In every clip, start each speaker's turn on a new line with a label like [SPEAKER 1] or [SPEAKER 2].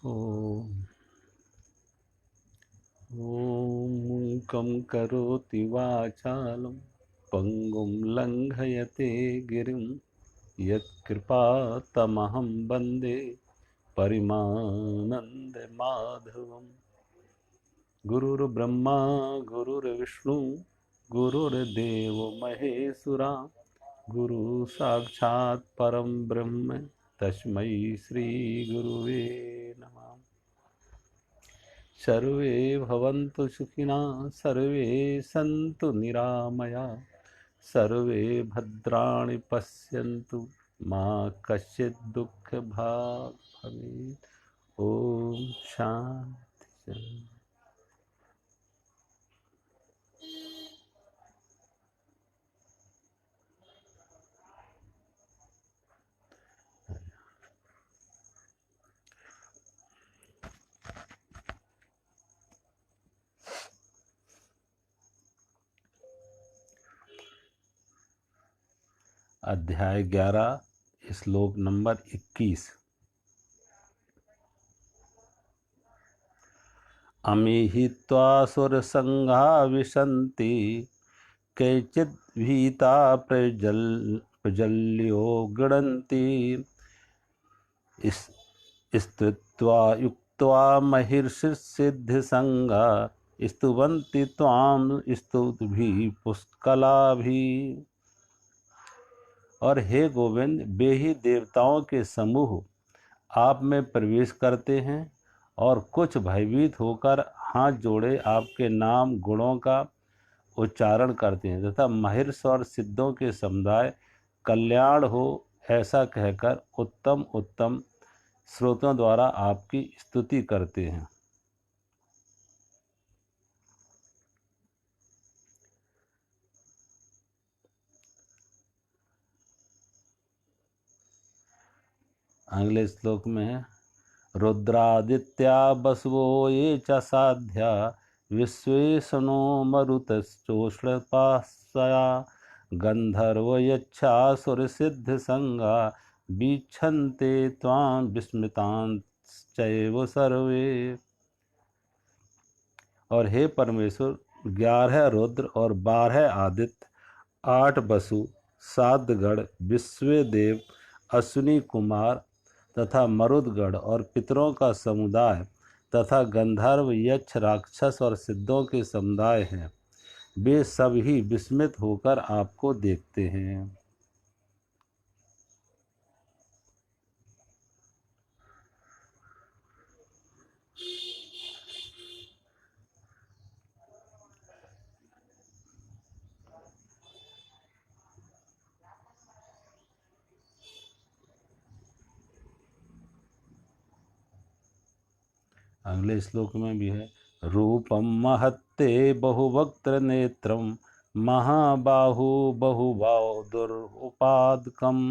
[SPEAKER 1] ॐ मूकं करोति वाचालं पङ्गुं लङ्घयते गिरिं यत्कृपातमहं वन्दे परिमानन्दमाधवम्। गुरुर्ब्रह्मा गुरुर्विष्णु गुरुर्देवो महेश्वरा गुरु साक्षात् परं ब्रह्म तस्मै श्री गुरुवे नमः। सर्वे भवन्तु सुखिनः सर्वे सन्तु निरामया सर्वे भद्राणि पश्यन्तु मा कश्चित् दुःखभाग् भवेत्। ओम शांति। अध्याय 11 श्लोक नंबर 21। अमीहित्वासुरसंघा विशन्ति कैचित् भीता प्रज्वल्यो गृह्णन्ति स्तुत्वा युक्त्वा महिर्षिसिद्धिसंगा स्तुवन्ति त्वां स्तुतिभिः पुष्कलाभिः। और हे गोविंद, वे ही देवताओं के समूह आप में प्रवेश करते हैं और कुछ भयभीत होकर हाथ जोड़े आपके नाम गुणों का उच्चारण करते हैं तथा महिर्ष और सिद्धों के समुदाय कल्याण हो ऐसा कहकर उत्तम उत्तम स्रोतों द्वारा आपकी स्तुति करते हैं। अगले श्लोक में है रुद्रादित्या बसवो ये च साध्या विश्वेशनो मरुतश्चोष्णपाशया गंधर्व यक्षासुर सिद्ध संगा वीक्षन्ते त्वां विस्मृतांश्चैव सर्वे। और हे परमेश्वर, 11 रुद्र और 12 आदित्य, 8 वसु, 7 गण, विश्वदेव, अश्विनी कुमार तथा मरुदगढ़ और पितरों का समुदाय तथा गंधर्व यक्ष राक्षस और सिद्धों के समुदाय हैं, वे सभी विस्मित होकर आपको देखते हैं। अगले श्लोक में भी है रूपम महत्ते बहुवक्त्र नेत्रम महाबाहु बहुबाहुदुरुपादकम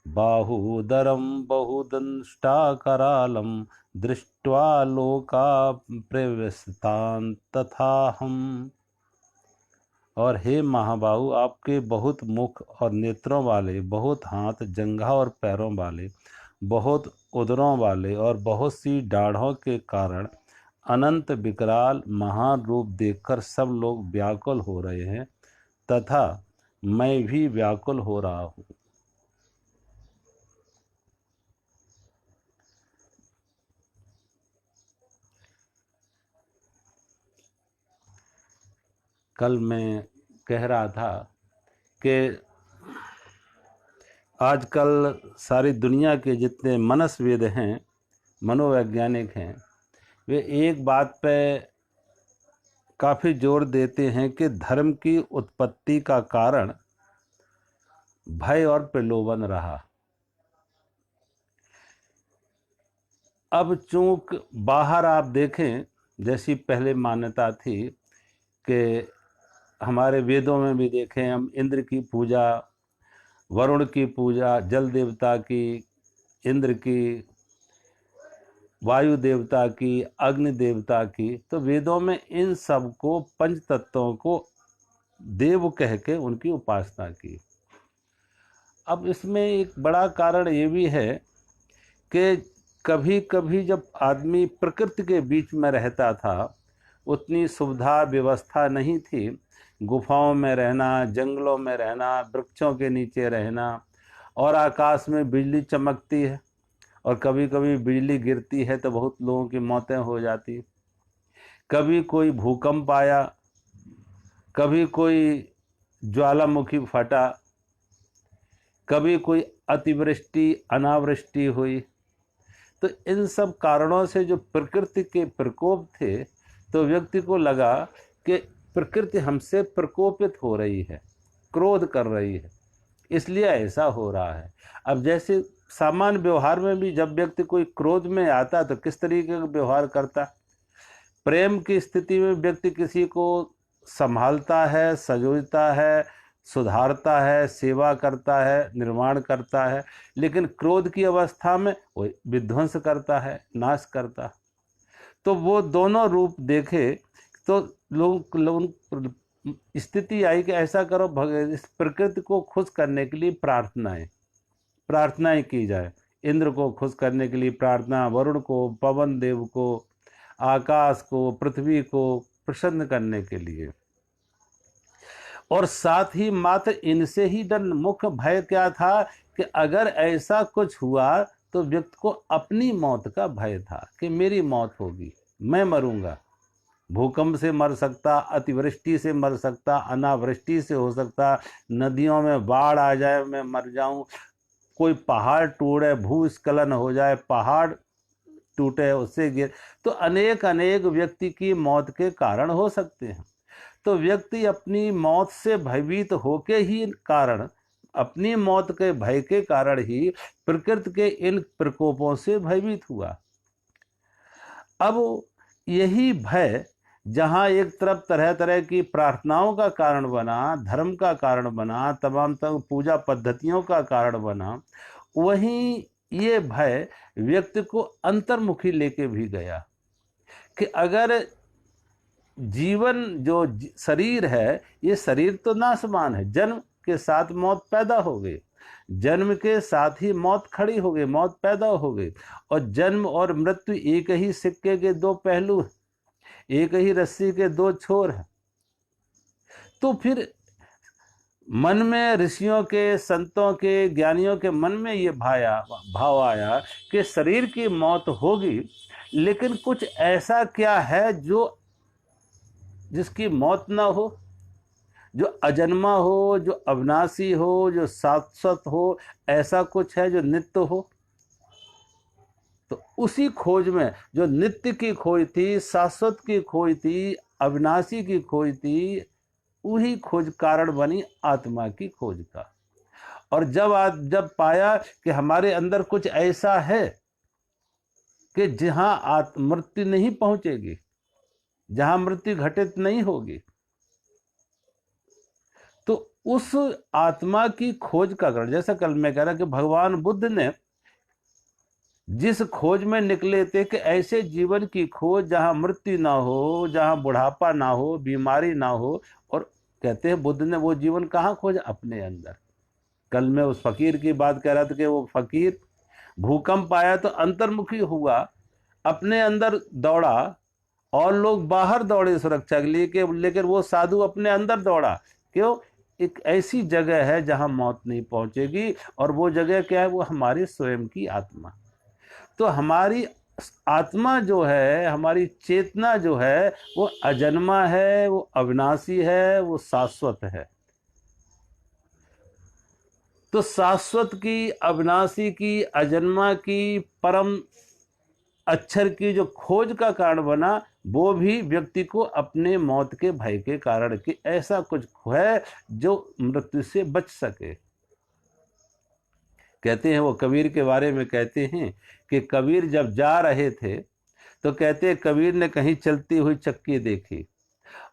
[SPEAKER 1] बाहुदरम बहुदंष्टाकरालम दृष्ट्वा लोका प्रव्यस्तान तथाहम। और हे महाबाहु, आपके बहुत मुख और नेत्रों वाले, बहुत हाथ, जंघा और पैरों वाले, बहुत उदरों वाले और बहुत सी दाढ़ों के कारण अनंत विकराल महान रूप देखकर सब लोग व्याकुल हो रहे हैं तथा मैं भी व्याकुल हो रहा हूँ। कल मैं कह रहा था कि आजकल सारी दुनिया के जितने मनस्वेद हैं, मनोवैज्ञानिक हैं, वे एक बात पे काफ़ी जोर देते हैं कि धर्म की उत्पत्ति का कारण भय और प्रलोभन रहा। अब चूंकि बाहर आप देखें, जैसी पहले मान्यता थी कि हमारे वेदों में भी देखें हम, इंद्र की पूजा, वरुण की पूजा, जल देवता की, इंद्र की, वायु देवता की, अग्नि देवता की, तो वेदों में इन सब को, पंच तत्वों को देव कह के उनकी उपासना की। अब इसमें एक बड़ा कारण ये भी है कि कभी कभी जब आदमी प्रकृति के बीच में रहता था, उतनी सुविधा व्यवस्था नहीं थी। गुफाओं में रहना, जंगलों में रहना, वृक्षों के नीचे रहना, और आकाश में बिजली चमकती है और कभी कभी बिजली गिरती है तो बहुत लोगों की मौतें हो जाती। कभी कोई भूकंप आया, कभी कोई ज्वालामुखी फटा, कभी कोई अतिवृष्टि अनावृष्टि हुई। तो इन सब कारणों से जो प्रकृति के प्रकोप थे, तो व्यक्ति को लगा कि प्रकृति हमसे प्रकोपित हो रही है, क्रोध कर रही है, इसलिए ऐसा हो रहा है। अब जैसे सामान्य व्यवहार में भी जब व्यक्ति कोई क्रोध में आता तो किस तरीके का व्यवहार करता। प्रेम की स्थिति में व्यक्ति किसी को संभालता है, संजोता है, सुधारता है, सेवा करता है, निर्माण करता है। लेकिन क्रोध की अवस्था में वो विध्वंस करता है, नाश करता है। तो वो दोनों रूप देखे तो लोग स्थिति आई कि ऐसा करो, इस प्रकृति को खुश करने के लिए प्रार्थनाएं की जाए। इंद्र को खुश करने के लिए प्रार्थना, वरुण को, पवन देव को, आकाश को, पृथ्वी को प्रसन्न करने के लिए। और साथ ही मात्र इनसे ही डर, मुख्य भय क्या था कि अगर ऐसा कुछ हुआ तो व्यक्ति को अपनी मौत का भय था कि मेरी मौत होगी, मैं मरूंगा। भूकंप से मर सकता, अतिवृष्टि से मर सकता, अनावृष्टि से हो सकता, नदियों में बाढ़ आ जाए मैं मर जाऊं, कोई पहाड़ टूटे, भूस्खलन हो जाए, पहाड़ टूटे उससे गिर, तो अनेक अनेक व्यक्ति की मौत के कारण हो सकते हैं। तो व्यक्ति अपनी मौत से भयभीत होके ही कारण, अपनी मौत के भय के कारण ही प्रकृति के इन प्रकोपों से भयभीत हुआ। अब यही भय जहां एक तरफ तरह तरह की प्रार्थनाओं का कारण बना, धर्म का कारण बना, तमाम पूजा पद्धतियों का कारण बना, वहीं ये भय व्यक्ति को अंतर्मुखी लेके भी गया कि अगर जीवन जो शरीर है, ये शरीर तो नाशवान है, जन्म के साथ मौत पैदा हो गई, जन्म के साथ ही मौत खड़ी हो गई, मौत पैदा हो गई। और जन्म और मृत्यु एक ही सिक्के के दो पहलू हैं, एक ही रस्सी के दो छोर हैं। तो फिर मन में, ऋषियों के, संतों के, ज्ञानियों के मन में ये भाव आया कि शरीर की मौत होगी, लेकिन कुछ ऐसा क्या है जो जिसकी मौत ना हो, जो अजन्मा हो, जो अविनाशी हो, जो शाश्वत हो, ऐसा कुछ है जो नित्य हो। तो उसी खोज में जो नित्य की खोज थी, शाश्वत की खोज थी, अविनाशी की खोज थी, वही खोज कारण बनी आत्मा की खोज का। और जब पाया कि हमारे अंदर कुछ ऐसा है कि जहां मृत्यु नहीं पहुंचेगी, जहां मृत्यु घटित नहीं होगी, तो उस आत्मा की खोज का कारण, जैसा कल मैं कह रहा कि भगवान बुद्ध ने जिस खोज में निकले थे कि ऐसे जीवन की खोज जहां मृत्यु ना हो, जहां बुढ़ापा ना हो, बीमारी ना हो। और कहते हैं बुद्ध ने वो जीवन कहाँ खोजा? अपने अंदर। कल मैं उस फकीर की बात कह रहा था कि वो फकीर भूकंप आया तो अंतर्मुखी हुआ, अपने अंदर दौड़ा, और लोग बाहर दौड़े सुरक्षा के लिए, लेकिन वो साधु अपने अंदर दौड़ा। क्यों? एक ऐसी जगह है जहां मौत नहीं पहुंचेगी, और वो जगह क्या है? वो हमारी स्वयं की आत्मा। तो हमारी आत्मा जो है, हमारी चेतना जो है, वो अजन्मा है, वो अविनाशी है, वो शाश्वत है। तो शाश्वत की, अविनाशी की, अजन्मा की, परम अक्षर की जो खोज का कारण बना, वो भी व्यक्ति को अपने मौत के भय के कारण कि ऐसा कुछ है जो मृत्यु से बच सके। कहते हैं, वो कबीर के बारे में कहते हैं कि कबीर जब जा रहे थे तो कहते हैं कबीर ने कहीं चलती हुई चक्की देखी,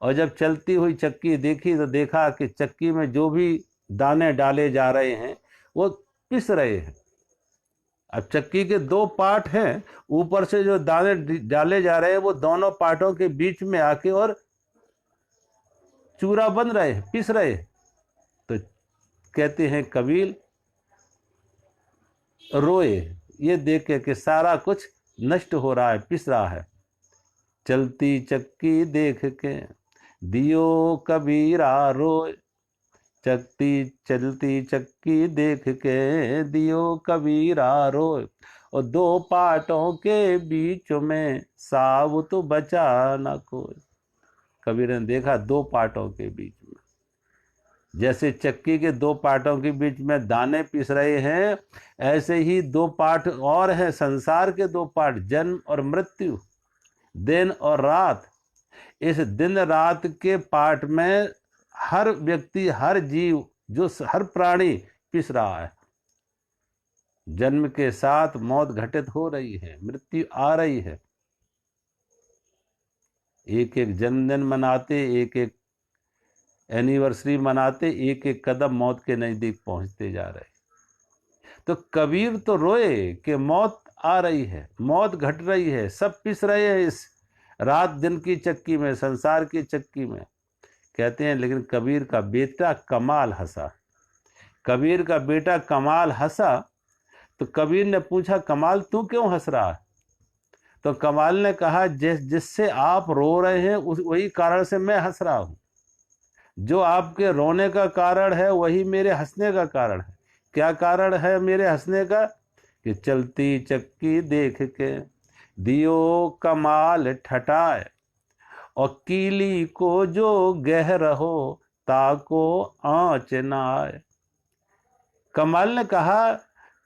[SPEAKER 1] और जब चलती हुई चक्की देखी तो देखा कि चक्की में जो भी दाने डाले जा रहे हैं वो पिस रहे हैं। अब चक्की के दो पार्ट हैं, ऊपर से जो दाने डाले जा रहे हैं वो दोनों पार्टों के बीच में आके और चूरा बन रहे हैं, पिस रहे हैं। तो कहते हैं कबीर रोए, ये देख के कि सारा कुछ नष्ट हो रहा है, पिस रहा है। चलती चक्की देख के दियो कबीरा रोए, चलती चक्की देख के दियो कबीरा रोए, और दो पाटों के बीच में साबुत बचा न कोई। कबीर ने देखा दो पाटों के बीच में, जैसे चक्की के दो पाटों के बीच में दाने पिस रहे हैं, ऐसे ही दो पाट और हैं, संसार के दो पाट, जन्म और मृत्यु, दिन और रात। इस दिन रात के पाठ में हर व्यक्ति, हर जीव, जो हर प्राणी पिस रहा है। जन्म के साथ मौत घटित हो रही है, मृत्यु आ रही है। एक एक जन्मदिन मनाते, एक एक एनिवर्सरी मनाते, एक एक कदम मौत के नजदीक पहुंचते जा रहे। तो कबीर तो रोए कि मौत आ रही है, मौत घट रही है, सब पिस रहे हैं इस रात दिन की चक्की में, संसार की चक्की में। कहते हैं लेकिन कबीर का बेटा कमाल हंसा। कबीर का बेटा कमाल हंसा तो कबीर ने पूछा, कमाल तू क्यों हंस रहा है? तो कमाल ने कहा, जिससे आप रो रहे हैं उस वही कारण से मैं हंस रहा हूं। जो आपके रोने का कारण है वही मेरे हंसने का कारण है। क्या कारण है मेरे हंसने का? कि चलती चक्की देख के दियो कमाल ठटाए, और कीली को जो गह रहो ताको आँच न आए। कमाल ने कहा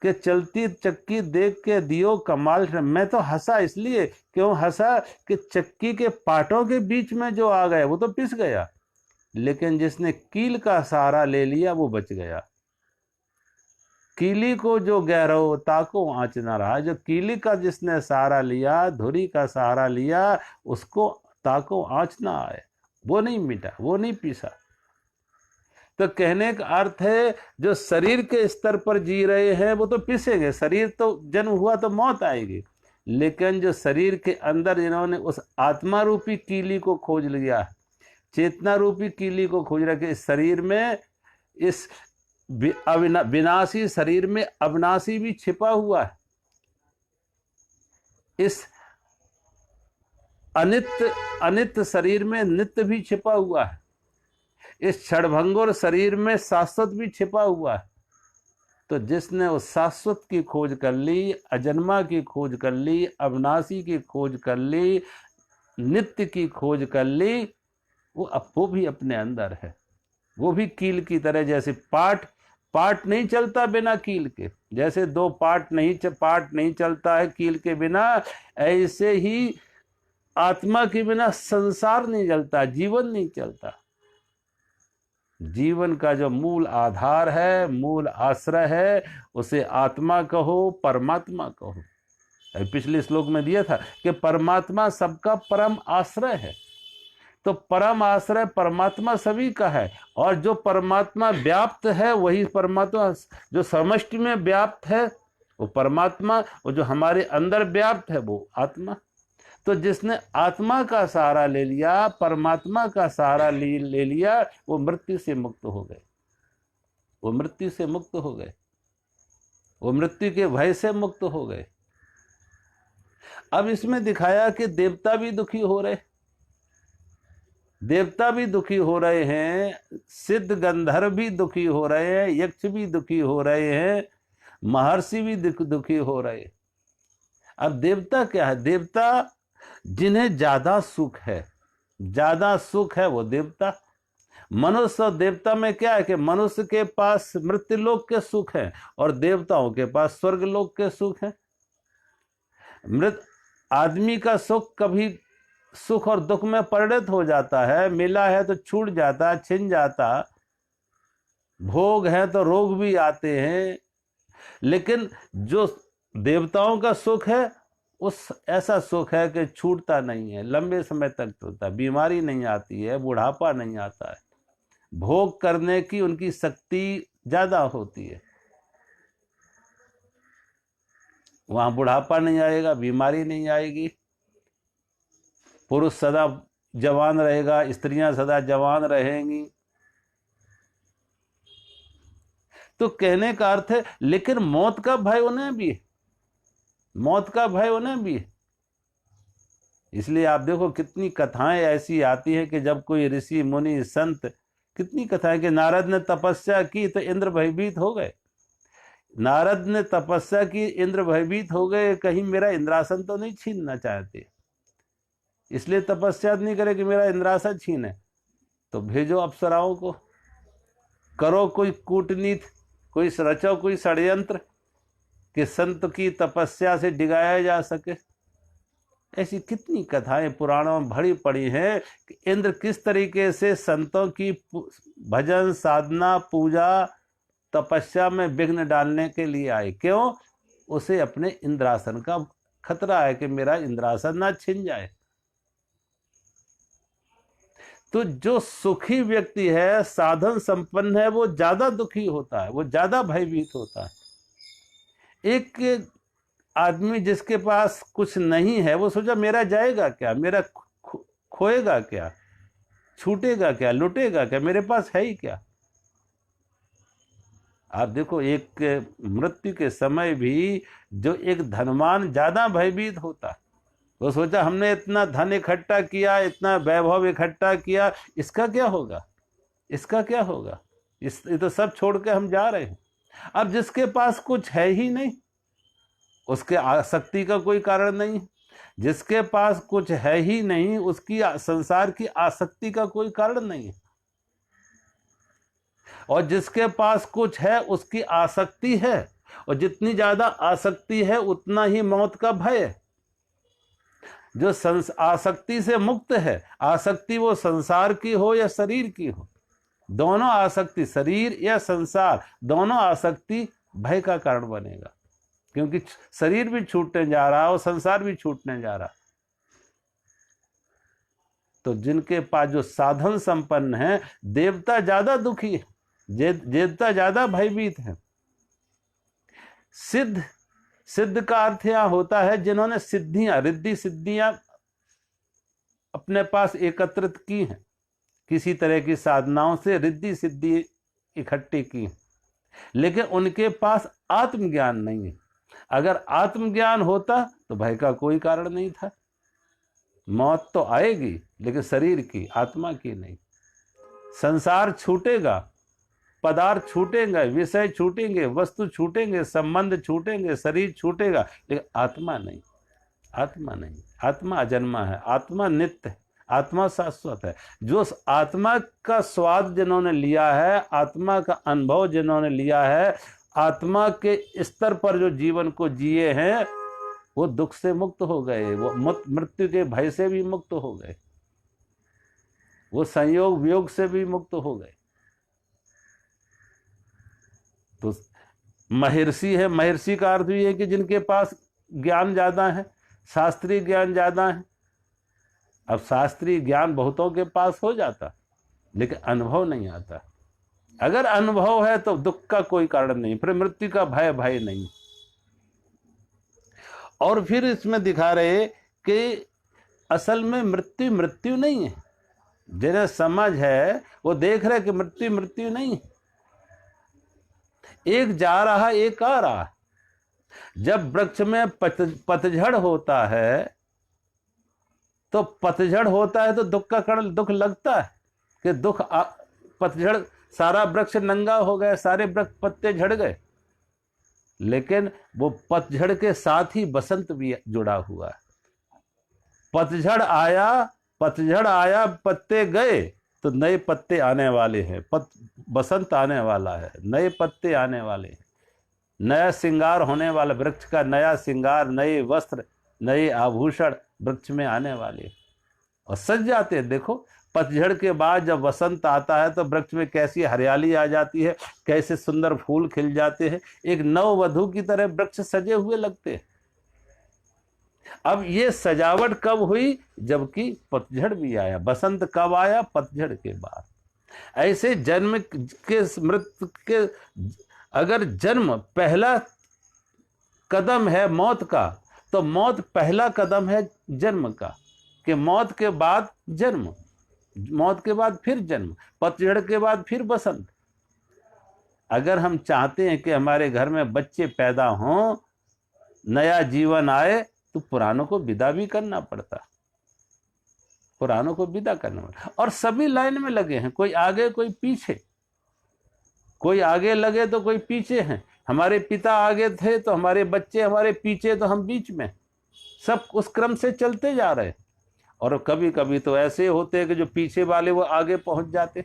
[SPEAKER 1] कि चलती चक्की देख के दियो कमाल। मैं तो हंसा इसलिए, क्यों हंसा? कि चक्की के पाटों के बीच में जो आ गया वो तो पिस गया, लेकिन जिसने कील का सहारा ले लिया वो बच गया। कीली को जो गहरो ताको आँच न रहा। जो कीली का जिसने सहारा लिया, धुरी का सहारा लिया, उसको ताको आँच ना आए, वो नहीं मिटा, वो नहीं पीसा। तो कहने का अर्थ है जो शरीर के स्तर पर जी रहे हैं वो तो पिसेंगे, शरीर तो जन्म हुआ तो मौत आएगी, लेकिन जो शरीर के अंदर जिन्होंने उस आत्मा रूपी कीली को खोज लिया, चेतना रूपी कीली को खोज रखे, इस शरीर में, इस विनाशी शरीर में अविनाशी भी छिपा हुआ है, इस अनित्य शरीर में नित्य भी छिपा हुआ है, इस क्षणभंगुर शरीर में शाश्वत भी छिपा हुआ है। तो जिसने उस शाश्वत की खोज कर ली, अजन्मा की खोज कर ली, अविनाशी की खोज कर ली, नित्य की खोज कर ली, वो भी अपने अंदर है। वो भी कील की तरह, जैसे पाट नहीं चलता बिना कील के, जैसे दो पाट नहीं चलता है कील के बिना, ऐसे ही आत्मा के बिना संसार नहीं चलता, जीवन नहीं चलता। जीवन का जो मूल आधार है, मूल आश्रय है, उसे आत्मा कहो, परमात्मा कहो। पिछले श्लोक में दिया था कि परमात्मा सबका परम आश्रय है। तो परम आश्रय परमात्मा सभी का है, और जो परमात्मा व्याप्त है वही परमात्मा, जो समष्टि में व्याप्त है वो परमात्मा, और जो हमारे अंदर व्याप्त है वो आत्मा। तो जिसने आत्मा का सहारा ले लिया, परमात्मा का सहारा ले लिया, वो मृत्यु से मुक्त हो गए, वो मृत्यु से मुक्त हो गए, वो मृत्यु के भय से मुक्त हो गए। अब इसमें दिखाया कि देवता भी दुखी हो रहे, देवता भी दुखी हो रहे हैं, सिद्ध गंधर्व भी दुखी हो रहे हैं, यक्ष भी दुखी हो रहे हैं, महर्षि भी दुखी हो रहे। अब देवता क्या है? देवता जिन्हें ज्यादा सुख है वो देवता। मनुष्य और देवता में क्या है कि मनुष्य के पास मृत्युलोक के सुख है और देवताओं के पास स्वर्गलोक के सुख है। मृत आदमी का सुख कभी सुख और दुख में परिणत हो जाता है, मिला है तो छूट जाता, छिन जाता, भोग है तो रोग भी आते हैं। लेकिन जो देवताओं का सुख है उस ऐसा सुख है कि छूटता नहीं है, लंबे समय तक चलता, बीमारी नहीं आती है, बुढ़ापा नहीं आता है, भोग करने की उनकी शक्ति ज्यादा होती है। वहां बुढ़ापा नहीं आएगा, बीमारी नहीं आएगी, पुरुष सदा जवान रहेगा, स्त्रियां सदा जवान रहेंगी। तो कहने का अर्थ है, लेकिन मौत का भय उन्हें भी है। मौत का भय उन्हें भी है। इसलिए आप देखो कितनी कथाएं ऐसी आती हैं कि जब कोई ऋषि मुनि संत, कितनी कथाएं कि नारद ने तपस्या की तो इंद्र भयभीत हो गए। नारद ने तपस्या की, इंद्र भयभीत हो गए, कहीं मेरा इंद्रासन तो नहीं छीनना चाहते, इसलिए तपस्या नहीं करे कि मेरा इंद्रासन छीने। तो भेजो अप्सराओं को, करो कोई कूटनीति, कोई रचो कोई षड्यंत्र कि संत की तपस्या से डिगाया जा सके। ऐसी कितनी कथाएं पुराणों में भरी पड़ी हैं कि इंद्र किस तरीके से संतों की भजन साधना पूजा तपस्या में विघ्न डालने के लिए आए। क्यों? उसे अपने इंद्रासन का खतरा है कि मेरा इंद्रासन ना छिन जाए। तो जो सुखी व्यक्ति है, साधन संपन्न है, वो ज्यादा दुखी होता है, वो ज्यादा भयभीत होता है। एक आदमी जिसके पास कुछ नहीं है, वो सोचा मेरा जाएगा क्या, मेरा खोएगा क्या, छूटेगा क्या, लुटेगा क्या, मेरे पास है ही क्या। आप देखो एक मृत्यु के समय भी जो एक धनवान ज्यादा भयभीत होता है। वो सोचा हमने इतना धन इकट्ठा किया, इतना वैभव इकट्ठा किया, इसका क्या होगा, इसका क्या होगा, ये तो सब छोड़ के हम जा रहे हैं। अब जिसके पास कुछ है ही नहीं, उसके आसक्ति का कोई कारण नहीं, जिसके पास कुछ है ही नहीं उसकी संसार की आसक्ति का कोई कारण नहीं है, और जिसके पास कुछ है उसकी आसक्ति है, और जितनी ज्यादा आसक्ति है उतना ही मौत का भय है। जो आसक्ति से मुक्त है, आसक्ति वो संसार की हो या शरीर की हो, दोनों आसक्ति, शरीर या संसार, दोनों आसक्ति भय का कारण बनेगा, क्योंकि शरीर भी छूटने जा रहा है और संसार भी छूटने जा रहा। तो जिनके पास जो साधन संपन्न है, देवता ज्यादा दुखी है, देवता ज्यादा भयभीत है। सिद्ध का अर्थ यहां होता है जिन्होंने सिद्धियां, रिद्धि सिद्धियां अपने पास एकत्रित की हैं, किसी तरह की साधनाओं से रिद्धि सिद्धि इकट्ठी की, लेकिन उनके पास आत्मज्ञान नहीं है। अगर आत्मज्ञान होता तो भय का कोई कारण नहीं था। मौत तो आएगी लेकिन शरीर की, आत्मा की नहीं। संसार छूटेगा, पदार्थ छूटेंगे, विषय छूटेंगे, वस्तु छूटेंगे, संबंध छूटेंगे, शरीर छूटेगा, लेकिन आत्मा नहीं। आत्मा नहीं, आत्मा अजन्मा है, आत्मा नित्य है, आत्मा शाश्वत है। जो आत्मा का स्वाद जिन्होंने लिया है, आत्मा का अनुभव जिन्होंने लिया है, आत्मा के स्तर पर जो जीवन को जिए हैं, वो दुख से मुक्त हो गए, वो मृत्यु के भय से भी मुक्त हो गए, वो संयोग वियोग से भी मुक्त हो गए। तो महर्षि है, महर्षि का अर्थ भी है कि जिनके पास ज्ञान ज्यादा है, शास्त्रीय ज्ञान ज्यादा है। अब शास्त्रीय ज्ञान बहुतों के पास हो जाता, लेकिन अनुभव नहीं आता। अगर अनुभव है तो दुख का कोई कारण नहीं, फिर मृत्यु का भय नहीं। और फिर इसमें दिखा रहे कि असल में मृत्यु नहीं है। जिन्हें समझ है वो देख रहे कि मृत्यु नहीं है। एक जा रहा, एक आ रहा। जब वृक्ष में पतझड़ होता है, तो पतझड़ होता है तो दुख का कारण दुख लगता है कि पतझड़, सारा वृक्ष नंगा हो गया, सारे वृक्ष पत्ते झड़ गए। लेकिन वो पतझड़ के साथ ही बसंत भी जुड़ा हुआ है। पतझड़ आया, पत्ते गए, तो नए पत्ते आने वाले हैं, बसंत आने वाला है, नए पत्ते आने वाले हैं, नया श्रृंगार होने वाला, वृक्ष का नया श्रृंगार, नए वस्त्र, नए आभूषण वृक्ष में आने वाले और सज जाते हैं। देखो पतझड़ के बाद जब वसंत आता है तो वृक्ष में कैसी हरियाली आ जाती है, कैसे सुंदर फूल खिल जाते हैं, एक नववधू की तरह वृक्ष सजे हुए लगते हैं। अब ये सजावट कब हुई? जबकि पतझड़ भी आया। बसंत कब आया? पतझड़ के बाद। ऐसे जन्म के मृत्यु के, अगर जन्म पहला कदम है मौत का, तो मौत पहला कदम है जन्म का, कि मौत के बाद जन्म, मौत के बाद फिर जन्म, पतझड़ के बाद फिर बसंत। अगर हम चाहते हैं कि हमारे घर में बच्चे पैदा हों, नया जीवन आए तो पुरानों को विदा भी करना पड़ता, पुरानों को विदा करना पड़ता। और सभी लाइन में लगे हैं, कोई आगे कोई पीछे, कोई आगे लगे तो कोई पीछे हैं। हमारे पिता आगे थे तो हमारे बच्चे हमारे पीछे, तो हम बीच में, सब उस क्रम से चलते जा रहे हैं। और कभी कभी तो ऐसे होते हैं कि जो पीछे वाले वो आगे पहुंच जाते।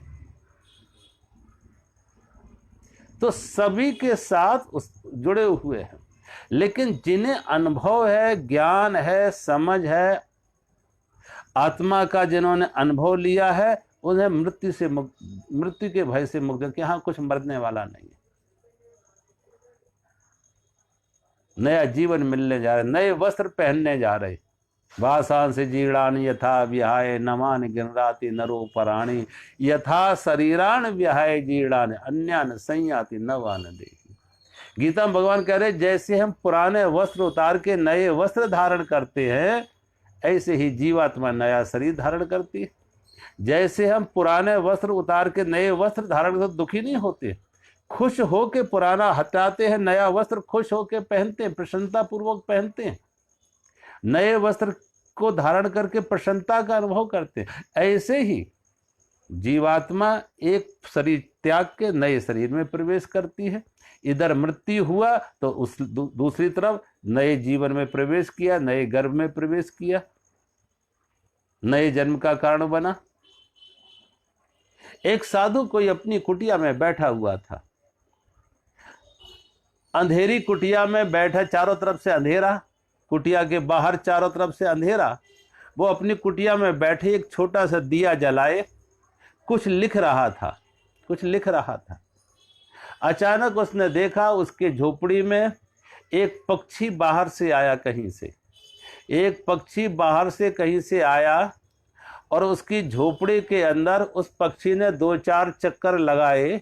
[SPEAKER 1] तो सभी के साथ जुड़े हुए हैं, लेकिन जिन्हें अनुभव है, ज्ञान है, समझ है, आत्मा का जिन्होंने अनुभव लिया है, उन्हें मृत्यु के भय से मुक्त, कि हाँ कुछ मरने वाला नहीं है, नया जीवन मिलने जा रहे, नए वस्त्र पहनने जा रहे। वासांसि जीर्णानि यथा विहाय नमानि गिनराति नरो पराणि, यथा शरीरान विहाय जीर्णानि अन्यान संयाति नवान देहि। गीता में भगवान कह रहे जैसे हम पुराने वस्त्र उतार के नए वस्त्र धारण करते हैं, ऐसे ही जीवात्मा नया शरीर धारण करती है। जैसे हम पुराने वस्त्र उतार के नए वस्त्र धारण करते दुखी नहीं होते, खुश होके पुराना हटाते हैं, नया वस्त्र खुश होके पहनते हैं, प्रसन्नता पूर्वक पहनते हैं, नए वस्त्र को धारण करके प्रसन्नता का अनुभव करते हैं। ऐसे ही जीवात्मा एक शरीर त्याग के नए शरीर में प्रवेश करती है। इधर मृत्यु हुआ तो उस दूसरी तरफ नए जीवन में प्रवेश किया, नए गर्भ में प्रवेश किया, नए जन्म का कारण बना। एक साधु कोई अपनी कुटिया में बैठा हुआ था, अंधेरी कुटिया में बैठा, चारों तरफ से अंधेरा, कुटिया के बाहर चारों तरफ से अंधेरा। वो अपनी कुटिया में बैठे एक छोटा सा दिया जलाए कुछ लिख रहा था, कुछ लिख रहा था। अचानक उसने देखा उसके झोपड़ी में एक पक्षी बाहर से आया, कहीं से एक पक्षी बाहर से कहीं से आया, और उसकी झोपड़ी के अंदर उस पक्षी ने 2-4 चक्कर लगाए।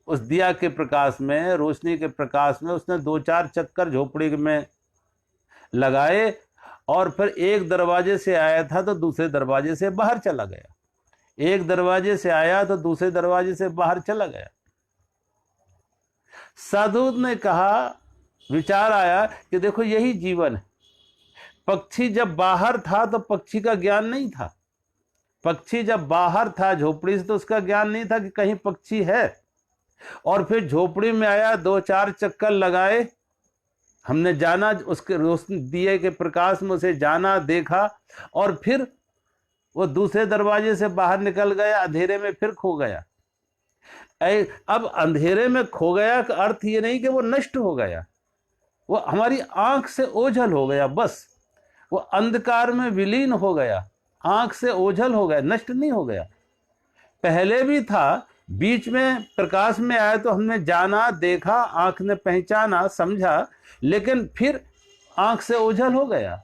[SPEAKER 1] उस दिया के प्रकाश में, रोशनी के प्रकाश में उसने 2-4 चक्कर झोपड़ी में लगाए, और फिर एक दरवाजे से आया था तो दूसरे दरवाजे से बाहर चला गया, एक दरवाजे से आया तो दूसरे दरवाजे से बाहर चला गया। साधु ने कहा, विचार आया कि देखो यही जीवन है। पक्षी जब बाहर था तो पक्षी का ज्ञान नहीं था, पक्षी जब बाहर था झोपड़ी से तो उसका ज्ञान नहीं था कि कहीं पक्षी है। और फिर झोपड़ी में आया, 2-4 चक्कर लगाए, हमने जाना, उसके रोशनी दिए के प्रकाश में उसे जाना, देखा, और फिर वो दूसरे दरवाजे से बाहर निकल गया, अंधेरे में फिर खो गया। अब अंधेरे में खो गया का अर्थ ये नहीं कि वो नष्ट हो गया, वो हमारी आंख से ओझल हो गया, बस वो अंधकार में विलीन हो गया, आंख से ओझल हो गया, नष्ट नहीं हो गया। पहले भी था, बीच में प्रकाश में आया तो हमने जाना, देखा, आंख ने पहचाना, समझा, लेकिन फिर आंख से ओझल हो गया।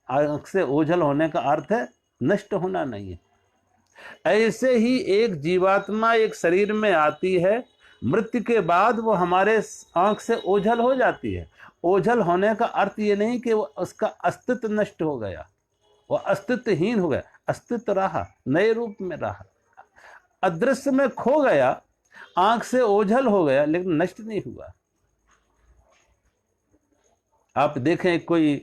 [SPEAKER 1] आंख से ओझल होने का अर्थ है नष्ट होना नहीं है। ऐसे ही एक जीवात्मा एक शरीर में आती है, मृत्यु के बाद वो हमारे आंख से ओझल हो जाती है। ओझल होने का अर्थ ये नहीं कि वो उसका अस्तित्व नष्ट हो गया, वो अस्तित्वहीन हो गया, अस्तित्व रहा, नए रूप में रहा, अदृश्य में खो गया, आंख से ओझल हो गया, लेकिन नष्ट नहीं हुआ। आप देखें, कोई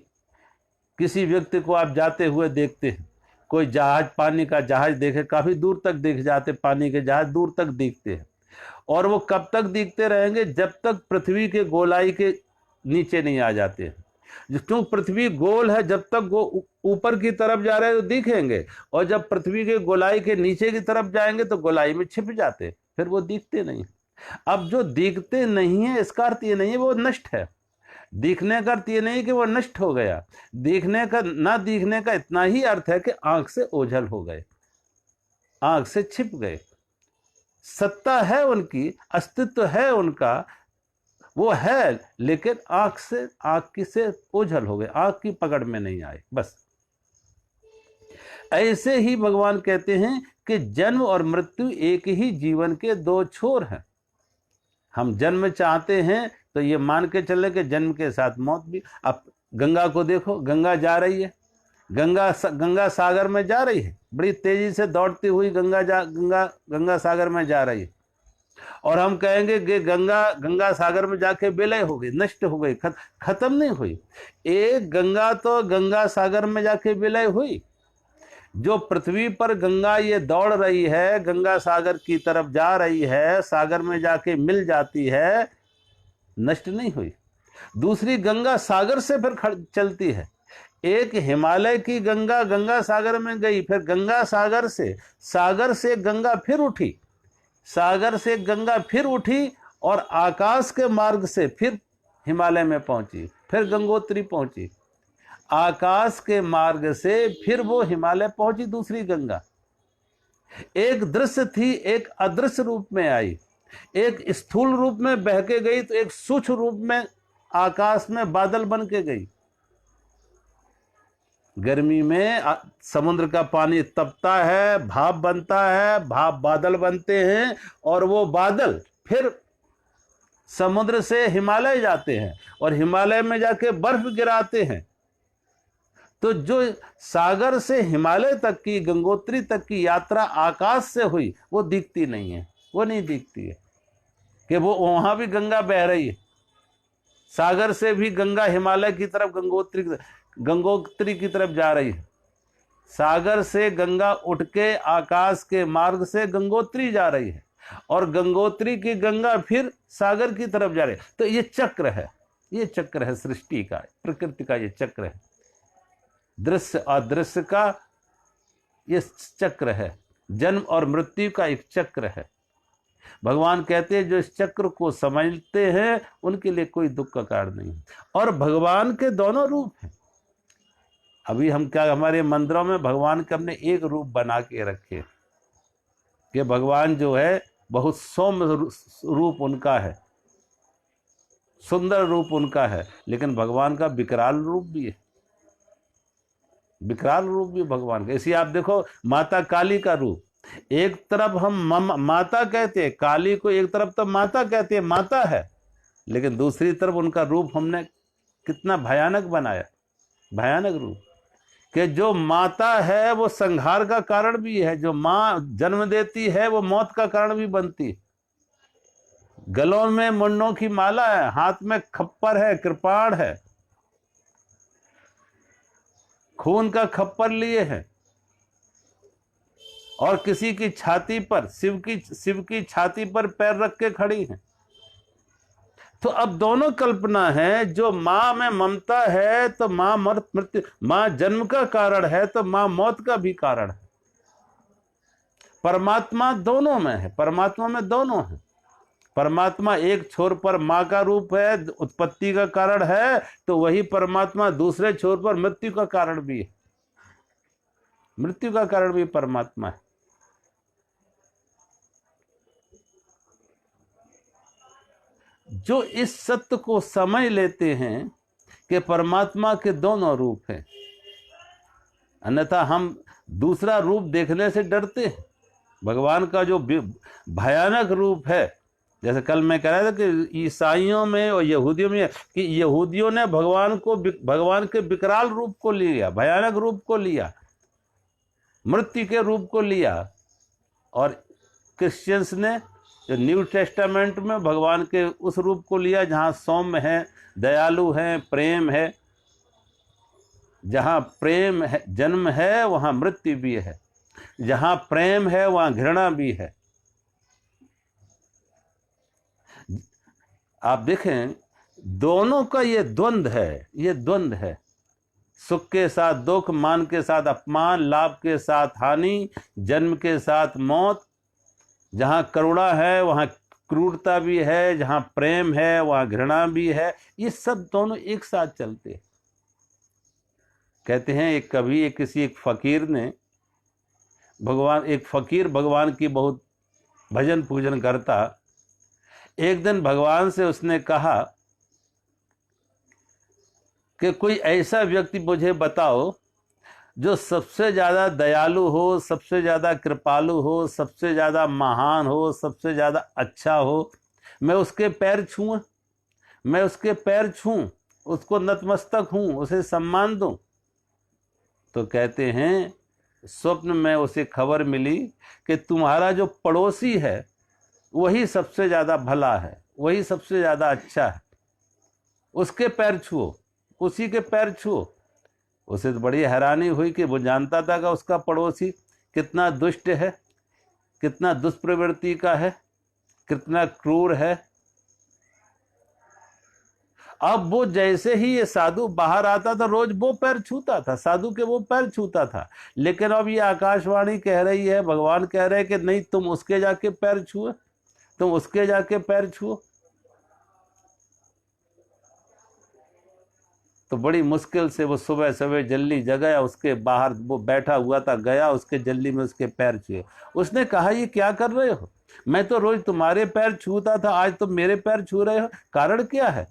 [SPEAKER 1] किसी व्यक्ति को आप जाते हुए देखते हैं, कोई जहाज, पानी का जहाज देखे, काफी दूर तक दिख जाते, पानी के जहाज दूर तक दिखते हैं, और वो कब तक दिखते रहेंगे, जब तक पृथ्वी के गोलाई के नीचे नहीं आ जाते हैं। क्यों, पृथ्वी गोल है, जब तक वो ऊपर की तरफ जा रहे हैं तो दिखेंगे, और जब पृथ्वी के गोलाई के नीचे की तरफ जाएंगे तो गोलाई में छिप जाते, फिर वो दिखते नहीं। अब जो दिखते नहीं है, इसका अर्थ ये नहीं है वो नष्ट है, दिखने का अर्थ ये नहीं कि वो नष्ट हो गया, दिखने का, ना दिखने का इतना ही अर्थ है कि आंख से ओझल हो गए, आंख से छिप गए। सत्ता है उनकी, अस्तित्व है उनका, वो है, लेकिन आंख से ओझल हो गए, आंख की पकड़ में नहीं आए, बस। ऐसे ही भगवान कहते हैं कि जन्म और मृत्यु एक ही जीवन के 2 छोर हैं। हम जन्म चाहते हैं तो ये मान के चले कि जन्म के साथ मौत भी। अब गंगा को देखो, गंगा जा रही है, गंगा सागर में जा रही है, बड़ी तेजी से दौड़ती हुई गंगा सागर में जा रही है। और हम कहेंगे कि गंगा गंगा सागर में जाके विलय हो गई, नष्ट हो गई, खत्म नहीं हुई। एक गंगा तो गंगा सागर में जाके विलय हुई। जो पृथ्वी पर गंगा ये दौड़ रही है, गंगा सागर की तरफ जा रही है, सागर में जाके मिल जाती है, नष्ट नहीं हुई। दूसरी गंगा सागर से फिर चलती है। एक हिमालय की गंगा गंगा सागर में गई, फिर गंगा सागर से गंगा फिर उठी, सागर से गंगा फिर उठी और आकाश के मार्ग से फिर हिमालय में पहुंची, फिर गंगोत्री पहुंची, आकाश के मार्ग से फिर वो हिमालय पहुंची दूसरी गंगा। एक दृश्य थी, एक अदृश्य रूप में आई, एक स्थूल रूप में बह के गई तो एक सूक्ष्म रूप में आकाश में बादल बन के गई। गर्मी में समुद्र का पानी तपता है, भाप बनता है, भाप बादल बनते हैं और वो बादल फिर समुद्र से हिमालय जाते हैं और हिमालय में जाके बर्फ गिराते हैं। तो जो सागर से हिमालय तक की, गंगोत्री तक की यात्रा आकाश से हुई, वो दिखती नहीं है, वो नहीं दिखती है कि वो वहां भी गंगा बह रही है। सागर से भी गंगा हिमालय की तरफ, गंगोत्री की तरफ जा रही है। सागर से गंगा उठ के आकाश के मार्ग से गंगोत्री जा रही है और गंगोत्री की गंगा फिर सागर की तरफ जा रही है। तो ये चक्र है, ये चक्र है सृष्टि का, प्रकृति का ये चक्र है, दृश्य अदृश्य का ये चक्र है, जन्म और मृत्यु का एक चक्र है। भगवान कहते हैं जो इस चक्र को समझते हैं उनके लिए कोई दुख का कारण नहीं। और भगवान के दोनों रूप हैं। अभी हम क्या, हमारे मंदिरों में भगवान के हमने एक रूप बना के रखे कि भगवान जो है बहुत सौम्य रूप उनका है, सुंदर रूप उनका है, लेकिन भगवान का विकराल रूप भी है, विकराल रूप भी भगवान का। इसी आप देखो माता काली का रूप, एक तरफ हम माता कहते हैं काली को, एक तरफ तो माता कहते हैं, माता है, लेकिन दूसरी तरफ उनका रूप हमने कितना भयानक बनाया, भयानक रूप कि जो माता है वो संहार का कारण भी है, जो माँ जन्म देती है वो मौत का कारण भी बनती है। गलों में मुंडों की माला है, हाथ में खप्पर है, कृपाण है, खून का खप्पर लिए हैं और किसी की छाती पर, शिव की छाती पर पैर रख के खड़ी हैं। तो अब दोनों कल्पना है, जो मां में ममता है तो मां मृत्यु, मां जन्म का कारण है तो मां मौत का भी कारण है। परमात्मा दोनों में है, परमात्मा में दोनों है। परमात्मा एक छोर पर मां का रूप है, उत्पत्ति का कारण है, तो वही परमात्मा दूसरे छोर पर मृत्यु का कारण भी है, मृत्यु का कारण भी परमात्मा है। जो इस सत्य को समझ लेते हैं कि परमात्मा के दोनों रूप हैं, अन्यथा हम दूसरा रूप देखने से डरते हैं। भगवान का जो भयानक रूप है, जैसे कल मैं कह रहा था कि ईसाइयों में और यहूदियों में, कि यहूदियों ने भगवान के विकराल रूप को लिया, भयानक रूप को लिया, मृत्यु के रूप को लिया, और क्रिश्चियंस ने जो न्यू टेस्टामेंट में भगवान के उस रूप को लिया जहाँ सौम्य है, दयालु है, प्रेम है। जहाँ प्रेम है, जन्म है, वहाँ मृत्यु भी है, जहाँ प्रेम है वहाँ घृणा भी है। आप देखें दोनों का ये द्वंद्व है, ये द्वंद्व है, सुख के साथ दुख, मान के साथ अपमान, लाभ के साथ हानि, जन्म के साथ मौत। जहाँ करुणा है वहाँ क्रूरता भी है, जहाँ प्रेम है वहाँ घृणा भी है। ये सब दोनों एक साथ चलते हैं। कहते हैं एक कभी एक फकीर ने एक फकीर भगवान की बहुत भजन पूजन करता। एक दिन भगवान से उसने कहा कि कोई ऐसा व्यक्ति मुझे बताओ जो सबसे ज़्यादा दयालु हो, सबसे ज़्यादा कृपालु हो, सबसे ज़्यादा महान हो, सबसे ज़्यादा अच्छा हो, मैं उसके पैर छूँ, मैं उसके पैर छूँ, उसको नतमस्तक हूँ, उसे सम्मान दूँ। तो कहते हैं स्वप्न में उसे खबर मिली कि तुम्हारा जो पड़ोसी है वही सबसे ज्यादा भला है, वही सबसे ज्यादा अच्छा है, उसके पैर छुओ, उसी के पैर छुओ। उसे तो बड़ी हैरानी हुई कि वो जानता था कि उसका पड़ोसी कितना दुष्ट है, कितना दुष्प्रवृत्ति का है, कितना क्रूर है। अब वो जैसे ही ये साधु बाहर आता था रोज वो पैर छूता था, साधु के वो पैर छूता था। लेकिन अब ये आकाशवाणी कह रही है, भगवान कह रहे हैं कि नहीं, तुम उसके जाके पैर छुओ, तुम उसके जाके पैर छुओ। तो बड़ी मुश्किल से वो सुबह सुबह जल्दी जगया, उसके बाहर वो बैठा हुआ था, गया उसके जल्दी में उसके पैर छुए। उसने कहा ये क्या कर रहे हो, मैं तो रोज तुम्हारे पैर छूता था, आज तुम मेरे पैर छू रहे हो, कारण क्या है?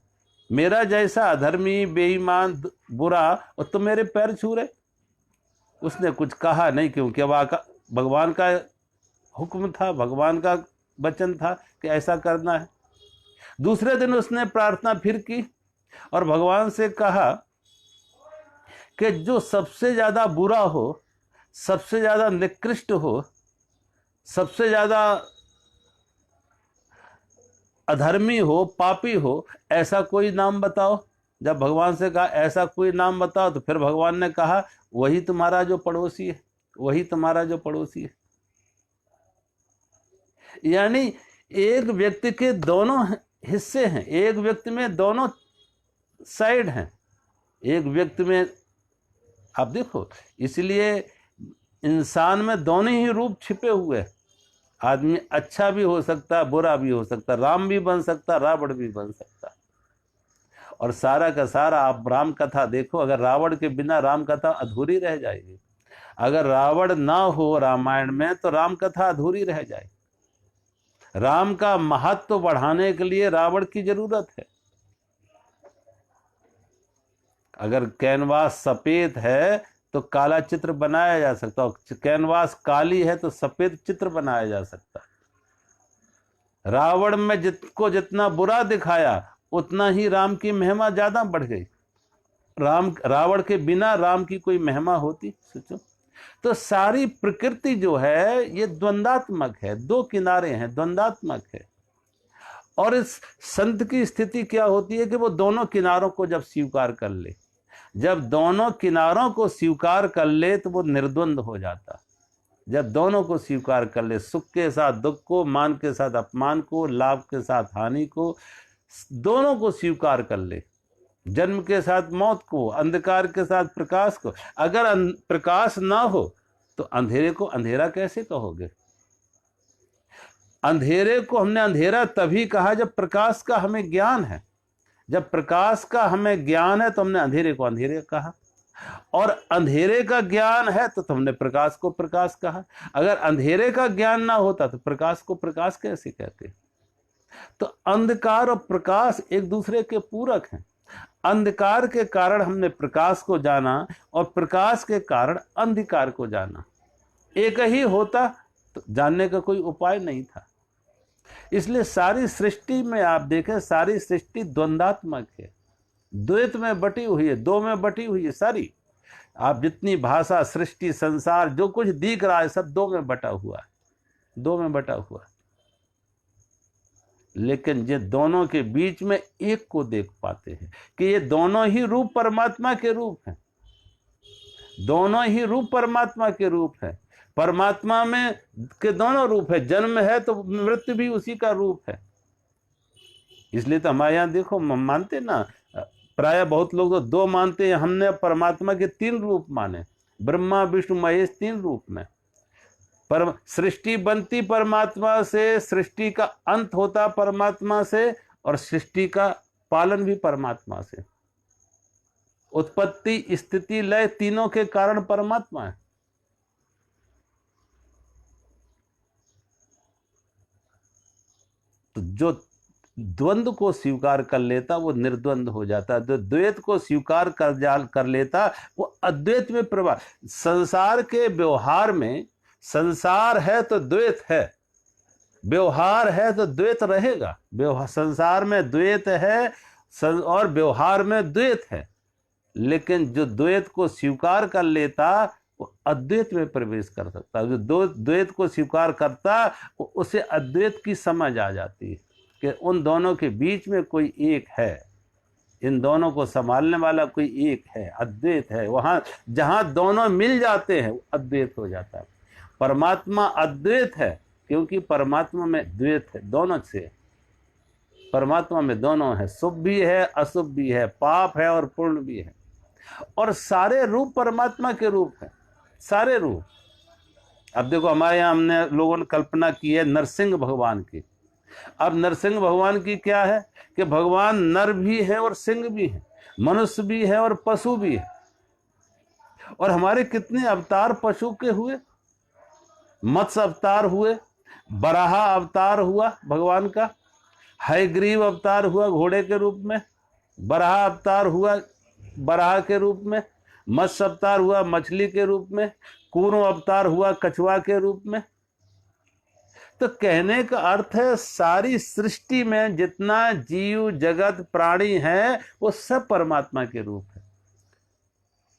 [SPEAKER 1] मेरा जैसा अधर्मी, बेईमान, बुरा, और तुम मेरे पैर छू रहे। उसने कुछ कहा नहीं, क्योंकि अब भगवान का हुक्म था, भगवान का वचन था कि ऐसा करना है। दूसरे दिन उसने प्रार्थना फिर की और भगवान से कहा कि जो सबसे ज्यादा बुरा हो, सबसे ज्यादा निकृष्ट हो, सबसे ज्यादा अधर्मी हो, पापी हो, ऐसा कोई नाम बताओ। जब भगवान से कहा ऐसा कोई नाम बताओ, तो फिर भगवान ने कहा वही तुम्हारा जो पड़ोसी है, वही तुम्हारा जो पड़ोसी है। यानी एक व्यक्ति के दोनों हिस्से हैं, एक व्यक्ति में दोनों साइड हैं, एक व्यक्ति में। आप देखो, इसलिए इंसान में दोनों ही रूप छिपे हुए हैं। आदमी अच्छा भी हो सकता है, बुरा भी हो सकता है, राम भी बन सकता है, रावण भी बन सकता है। और सारा का सारा आप राम कथा देखो, अगर रावण के बिना राम कथा अधूरी रह जाएगी। अगर रावण ना हो रामायण में तो राम कथा अधूरी रह जाएगी। राम का महत्व बढ़ाने के लिए रावण की जरूरत है। अगर कैनवास सफेद है तो काला चित्र बनाया जा सकता है, कैनवास काली है तो सफेद चित्र बनाया जा सकता है। रावण में जितना बुरा दिखाया, उतना ही राम की महिमा ज्यादा बढ़ गई। रावण के बिना राम की कोई महिमा होती? सोचो। तो सारी प्रकृति जो है ये द्वंदात्मक है, दो किनारे हैं, द्वंदात्मक है। और इस संत की स्थिति क्या होती है कि वो दोनों किनारों को जब स्वीकार कर ले, जब दोनों किनारों को स्वीकार कर ले तो वो निर्द्वंद हो जाता। जब दोनों को स्वीकार कर ले, सुख के साथ दुख को, मान के साथ अपमान को, लाभ के साथ हानि को, दोनों को स्वीकार कर ले, जन्म के साथ मौत को, अंधकार के साथ प्रकाश को। अगर प्रकाश ना हो तो अंधेरे को अंधेरा कैसे कहोगे? अंधेरे को हमने अंधेरा तभी कहा जब प्रकाश का हमें ज्ञान है। जब प्रकाश का हमें ज्ञान है तो हमने अंधेरे को अंधेरे कहा, और अंधेरे का ज्ञान है तो तुमने प्रकाश को प्रकाश कहा। अगर अंधेरे का ज्ञान ना होता तो प्रकाश को प्रकाश कैसे कहते? तो अंधकार और प्रकाश एक दूसरे के पूरक हैं। अंधकार के कारण हमने प्रकाश को जाना और प्रकाश के कारण अंधकार को जाना। एक ही होता तो जानने का कोई उपाय नहीं था। इसलिए सारी सृष्टि में आप देखें, सारी सृष्टि द्वंदात्मक है, द्वैत में बटी हुई है, दो में बटी हुई है सारी। आप जितनी भाषा, सृष्टि, संसार जो कुछ दिख रहा है सब दो में बटा हुआ है, दो में बटा हुआ है। लेकिन ये दोनों के बीच में एक को देख पाते हैं कि ये दोनों ही रूप परमात्मा के रूप हैं, दोनों ही रूप परमात्मा के रूप है। परमात्मा में के दोनों रूप है, जन्म है तो मृत्यु भी उसी का रूप है। इसलिए तो हमारे यहाँ देखो मानते ना, प्राय बहुत लोग तो दो मानते हैं, हमने परमात्मा के तीन रूप माने, ब्रह्मा विष्णु महेश तीन रूप में। पर सृष्टि बनती परमात्मा से, सृष्टि का अंत होता परमात्मा से, और सृष्टि का पालन भी परमात्मा से। उत्पत्ति, स्थिति, लय तीनों के कारण परमात्मा है। तो जो द्वंद्व को स्वीकार कर लेता वो निर्द्वंद हो जाता, जो द्वैत को स्वीकार कर लेता वो अद्वैत में प्रवाह। संसार के व्यवहार में, संसार है तो द्वैत है, व्यवहार है तो द्वैत रहेगा। संसार में द्वैत है और व्यवहार में द्वैत है। लेकिन जो द्वैत को स्वीकार कर लेता वो अद्वैत में प्रवेश कर सकता है। जो दो द्वैत को स्वीकार करता उसे अद्वैत की समझ आ जाती है कि उन दोनों के बीच में कोई एक है, इन दोनों को संभालने वाला कोई एक है, अद्वैत है। वहां जहां दोनों मिल जाते हैं अद्वैत हो जाता है। परमात्मा अद्वैत है क्योंकि परमात्मा में द्वैत है, दोनों से। परमात्मा में दोनों है, शुभ भी है अशुभ भी है, पाप है और पुण्य भी है, और सारे रूप परमात्मा के रूप है, सारे रूप। अब देखो हमारे यहाँ हमने लोगों ने कल्पना की है नरसिंह भगवान की। अब नरसिंह भगवान की क्या है कि भगवान नर भी है और सिंह भी है, मनुष्य भी है और पशु भी है। और हमारे कितने अवतार पशु के हुए, मत्स्य अवतार हुए, बराहा अवतार हुआ भगवान का, हयग्रीव अवतार हुआ घोड़े के रूप में, बराहा अवतार हुआ बराह के रूप में, मत्स्य अवतार हुआ मछली के रूप में, कूर्म अवतार हुआ कछुआ के रूप में। तो कहने का अर्थ है सारी सृष्टि में जितना जीव जगत प्राणी है वो सब परमात्मा के रूप है।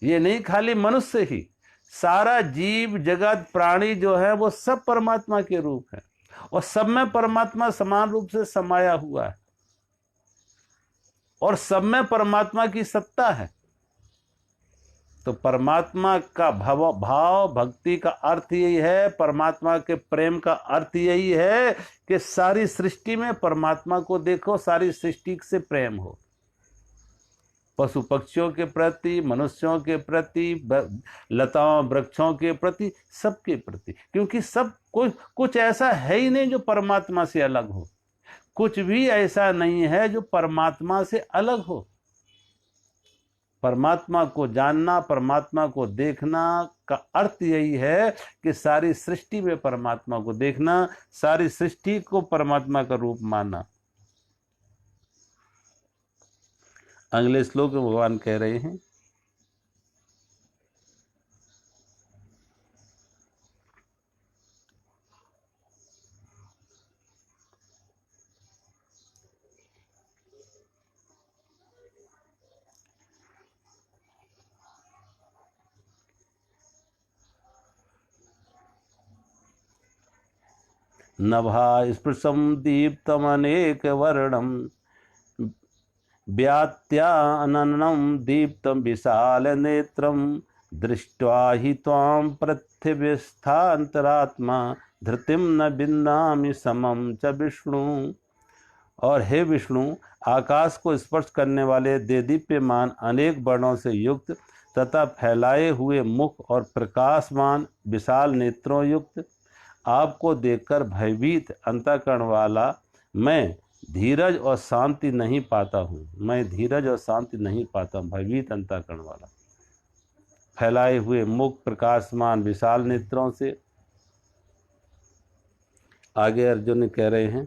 [SPEAKER 1] ये नहीं खाली मनुष्य ही, सारा जीव जगत प्राणी जो है वो सब परमात्मा के रूप है, और सब में परमात्मा समान रूप से समाया हुआ है, और सब में परमात्मा की सत्ता है। तो परमात्मा का भाव भक्ति का अर्थ यही है, परमात्मा के प्रेम का अर्थ यही है कि सारी सृष्टि में परमात्मा को देखो, सारी सृष्टि से प्रेम हो, पशु पक्षियों के प्रति, मनुष्यों के प्रति, लताओं वृक्षों के प्रति, सबके प्रति। क्योंकि सब कुछ ऐसा है ही नहीं जो परमात्मा से अलग हो, कुछ भी ऐसा नहीं है जो परमात्मा से अलग हो। परमात्मा को जानना, परमात्मा को देखना का अर्थ यही है कि सारी सृष्टि में परमात्मा को देखना, सारी सृष्टि को परमात्मा का रूप मानना। अगले श्लोक में भगवान कह रहे हैं, नभा स्पृशं दीप्तमनेक वर्णम व्यात्याननं दीप्तं विशाल नेत्रं दृष्ट्वा हि त्वां पृथिवीस्थान्तरात्मा धृतिं न बिन्दामि समं च विष्णु। और हे विष्णु, आकाश को स्पर्श करने वाले देदीप्यमान अनेक वर्णों से युक्त तथा फैलाए हुए मुख और प्रकाशमान विशाल नेत्रों युक्त आपको देखकर भयभीत अंतःकरण वाला मैं धीरज और शांति नहीं पाता हूँ। मैं धीरज और शांति नहीं पाता हूँ, भयभीत अंतःकरण वाला। फैलाए हुए मुख, प्रकाशमान विशाल नेत्रों से। आगे अर्जुन कह रहे हैं,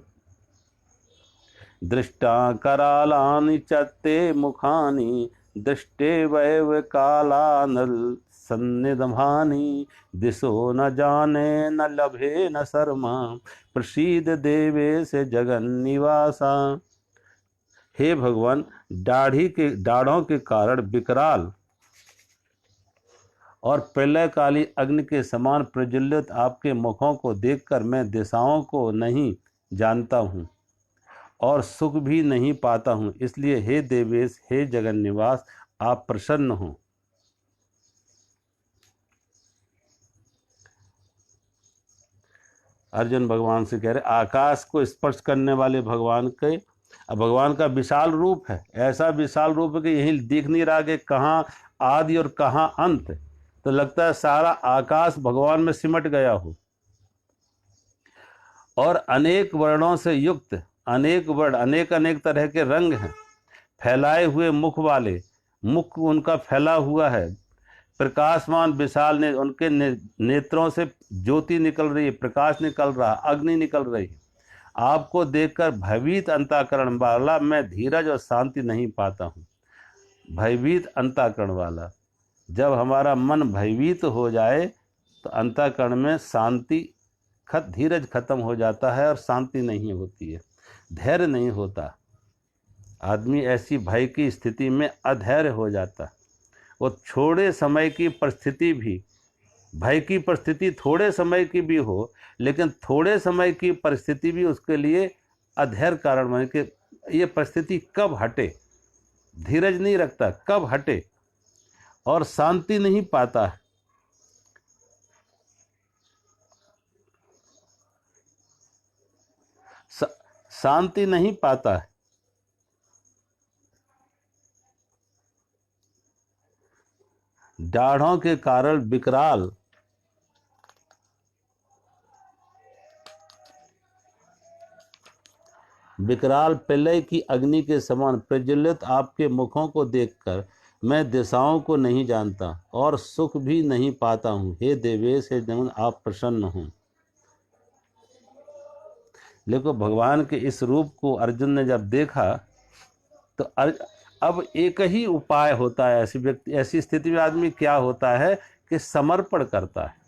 [SPEAKER 1] दृष्टा करालानि चत्ते मुखानि दृष्टे वैव कालानल सन्निधमानि दिशो न जाने न लभे न शर्मा प्रसीद देवेश जगन्निवासा। हे भगवान, दाढ़ों के कारण विकराल और प्रलयकाली अग्नि के समान प्रज्वलित आपके मुखों को देखकर मैं दिशाओं को नहीं जानता हूँ और सुख भी नहीं पाता हूँ। इसलिए हे देवेश, हे जगन्निवास, आप प्रसन्न हो। अर्जुन भगवान से कह रहे, आकाश को स्पर्श करने वाले भगवान के, भगवान का विशाल रूप है, ऐसा विशाल रूप है कि यही दिख नहीं रहा कि कहाँ आदि और कहाँ अंत। तो लगता है सारा आकाश भगवान में सिमट गया हो। और अनेक वर्णों से युक्त, अनेक वर्ण, अनेक अनेक तरह के रंग हैं, फैलाए हुए मुख वाले, मुख उनका फैला हुआ है, प्रकाशमान विशाल ने उनके नेत्रों से ज्योति निकल रही है, प्रकाश निकल रहा, अग्नि निकल रही है। आपको देखकर भयभीत अंतःकरण वाला मैं धीरज और शांति नहीं पाता हूँ। भयभीत अंतःकरण वाला, जब हमारा मन भयभीत हो जाए तो अंतःकरण में शांति धीरज खत्म हो जाता है और शांति नहीं होती है, धैर्य नहीं होता। आदमी ऐसी भय की स्थिति में अधैर्य हो जाता। वो थोड़े समय की परिस्थिति भी भय की परिस्थिति थोड़े समय की भी हो, लेकिन थोड़े समय की परिस्थिति भी उसके लिए अधैर्य कारण बने कि ये परिस्थिति कब हटे, धीरज नहीं रखता, कब हटे, और शांति नहीं पाता है। शांति नहीं पाता है। दाढ़ों के कारण विकराल प्रलय की अग्नि के समान प्रज्वलित आपके मुखों को देखकर मैं दिशाओं को नहीं जानता और सुख भी नहीं पाता हूँ। हे देवेश, हे जमन, आप प्रसन्न हों। देखो, भगवान के इस रूप को अर्जुन ने जब देखा तो अब एक ही उपाय होता है ऐसी व्यक्ति, ऐसी स्थिति में आदमी क्या होता है कि समर्पण करता है।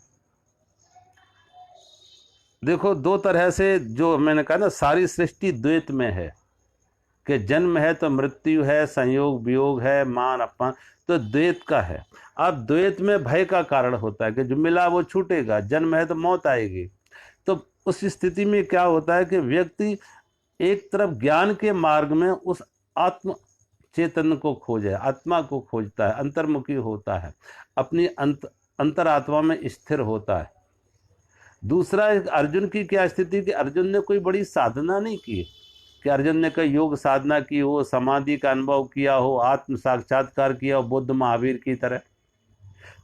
[SPEAKER 1] देखो, दो तरह से, जो मैंने कहा ना, सारी सृष्टि द्वैत में है कि जन्म है तो मृत्यु है, संयोग वियोग है, मान अपमान, तो द्वैत का है। अब द्वैत में भय का कारण होता है कि जो मिला वो छूटेगा, जन्म है तो मौत आएगी। तो उस स्थिति में क्या होता है कि व्यक्ति एक तरफ ज्ञान के मार्ग में उस आत्म चेतन को खोजे, आत्मा को खोजता है, अंतर्मुखी होता है, अपनी अंतरात्मा में स्थिर होता है। दूसरा, अर्जुन की क्या स्थिति कि अर्जुन ने कोई बड़ी साधना नहीं की, कि अर्जुन ने कोई योग साधना की हो, समाधि का अनुभव किया हो, आत्म साक्षात्कार किया हो बुद्ध महावीर की तरह।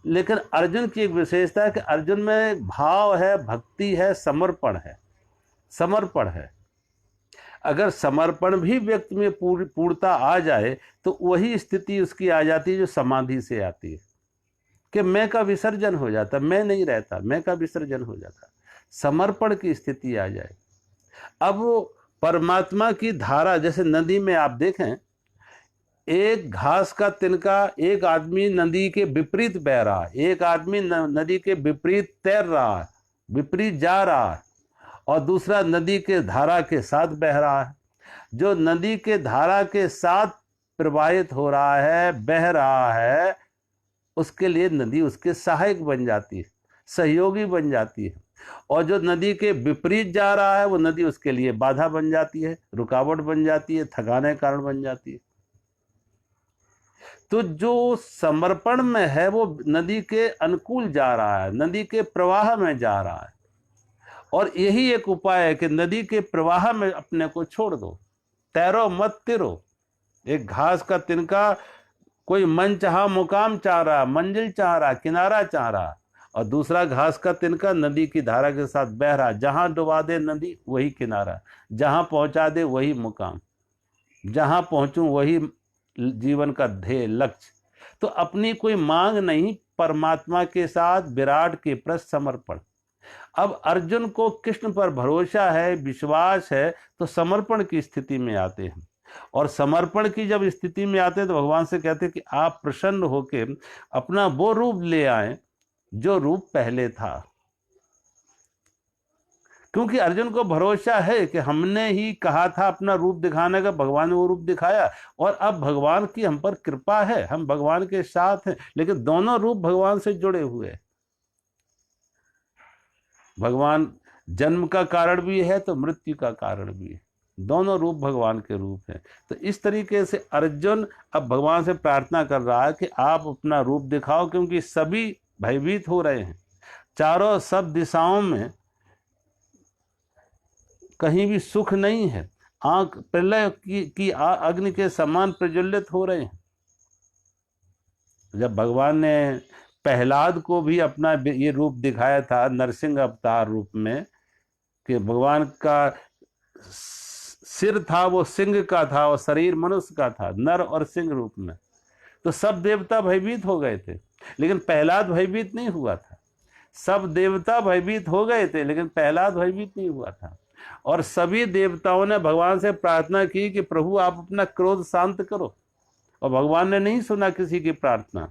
[SPEAKER 1] लेकिन अर्जुन की एक विशेषता है कि अर्जुन में भाव है, भक्ति है, समर्पण है। समर्पण है। अगर समर्पण भी व्यक्ति में पूर्णता आ जाए तो वही स्थिति उसकी आ जाती है जो समाधि से आती है, कि मैं का विसर्जन हो जाता, मैं नहीं रहता, मैं का विसर्जन हो जाता, समर्पण की स्थिति आ जाए। अब वो परमात्मा की धारा, जैसे नदी में आप देखें, एक घास का तिनका, एक आदमी नदी के विपरीत बह रहा है, एक आदमी नदी के विपरीत तैर रहा है, विपरीत जा रहा है, और दूसरा नदी के धारा के साथ बह रहा है। जो नदी के धारा के साथ प्रवाहित हो रहा है, बह रहा है, उसके लिए नदी उसके सहायक बन जाती है, सहयोगी बन जाती है। और जो नदी के विपरीत जा रहा है, वो नदी उसके लिए बाधा बन जाती है, रुकावट बन जाती है, थकाने कारण बन जाती है। तो जो समर्पण में है वो नदी के अनुकूल जा रहा है, नदी के प्रवाह में जा रहा है। और यही एक उपाय है कि नदी के प्रवाह में अपने को छोड़ दो, तैरो मत तिरो। एक घास का तिनका कोई मन चाहा मुकाम चाह रहा, मंजिल चाह रहा, किनारा चाह रहा, और दूसरा घास का तिनका नदी की धारा के साथ बह रहा, जहां डुबा दे नदी वही किनारा, जहां पहुंचा दे वही मुकाम, जहां पहुंचूं वही जीवन का ध्येय, लक्ष्य। तो अपनी कोई मांग नहीं, परमात्मा के साथ विराट के प्रति समर्पण। अब अर्जुन को कृष्ण पर भरोसा है, विश्वास है, तो समर्पण की स्थिति में आते हैं। और समर्पण की जब स्थिति में आते हैं तो भगवान से कहते हैं कि आप प्रसन्न होकर अपना वो रूप ले आए जो रूप पहले था। क्योंकि अर्जुन को भरोसा है कि हमने ही कहा था अपना रूप दिखाने का, भगवान ने वो रूप दिखाया, और अब भगवान की हम पर कृपा है, हम भगवान के साथ हैं। लेकिन दोनों रूप भगवान से जुड़े हुए हैं। भगवान जन्म का कारण भी है तो मृत्यु का कारण भी है, दोनों रूप भगवान के रूप हैं। तो इस तरीके से अर्जुन अब भगवान से प्रार्थना कर रहा है कि आप अपना रूप दिखाओ, क्योंकि सभी भयभीत हो रहे हैं, चारों सब दिशाओं में कहीं भी सुख नहीं है, आंख प्रलय की अग्नि के समान प्रज्वलित हो रहे हैं। जब भगवान ने प्रहलाद को भी अपना ये रूप दिखाया था नरसिंह अवतार रूप में, कि भगवान का सिर था वो सिंह का था और शरीर मनुष्य का था, नर और सिंह रूप में, तो सब देवता भयभीत हो गए थे, लेकिन प्रहलाद भयभीत नहीं हुआ था। सब देवता भयभीत हो गए थे लेकिन प्रहलाद भयभीत नहीं हुआ था। और सभी देवताओं ने भगवान से प्रार्थना की कि प्रभु आप अपना क्रोध शांत करो, और भगवान ने नहीं सुना किसी की प्रार्थना।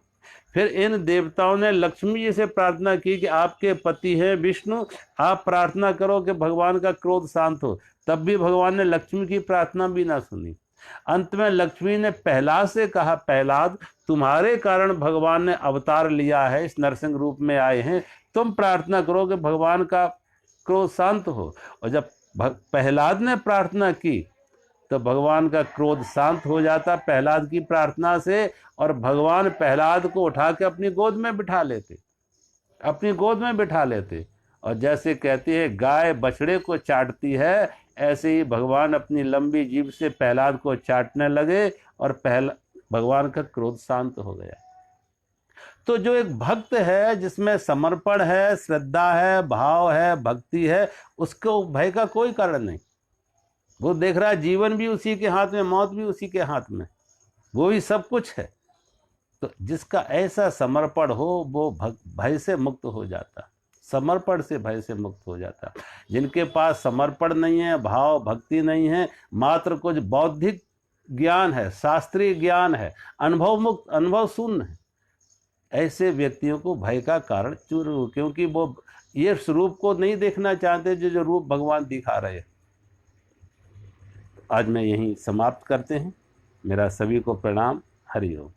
[SPEAKER 1] फिर इन देवताओं ने लक्ष्मी जी से प्रार्थना की कि आपके पति हैं विष्णु, आप प्रार्थना करो कि भगवान का क्रोध शांत हो, तब भी भगवान ने लक्ष्मी की प्रार्थना भी ना सुनी। अंत में लक्ष्मी ने प्रहलाद से कहा, प्रहलाद तुम्हारे कारण भगवान ने अवतार लिया है, इस नरसिंह रूप में आए हैं, तुम प्रार्थना करो कि भगवान का क्रोध शांत हो। और जब प्रहलाद ने प्रार्थना की तो भगवान का क्रोध शांत हो जाता प्रहलाद की प्रार्थना से, और भगवान प्रहलाद को उठा के अपनी गोद में बिठा लेते, अपनी गोद में बिठा लेते। और जैसे कहते हैं गाय बछड़े को चाटती है, ऐसे ही भगवान अपनी लंबी जीभ से प्रहलाद को चाटने लगे और भगवान का क्रोध शांत हो गया। तो जो एक भक्त है, जिसमें समर्पण है, श्रद्धा है, भाव है, भक्ति है, उसको भय का कोई कारण नहीं। वो देख रहा है जीवन भी उसी के हाथ में, मौत भी उसी के हाथ में, वो ही सब कुछ है। तो जिसका ऐसा समर्पण हो वो भय से मुक्त हो जाता, समर्पण से भय से मुक्त हो जाता। जिनके पास समर्पण नहीं है, भाव भक्ति नहीं है, मात्र कुछ बौद्धिक ज्ञान है, शास्त्रीय ज्ञान है, अनुभव मुक्त, अनुभव शून्य है, ऐसे व्यक्तियों को भय का कारण चूर, क्योंकि वो ये स्वरूप को नहीं देखना चाहते जो रूप भगवान दिखा रहे हैं। आज मैं यहीं समाप्त करते हैं। मेरा सभी को प्रणाम। हरि ओम।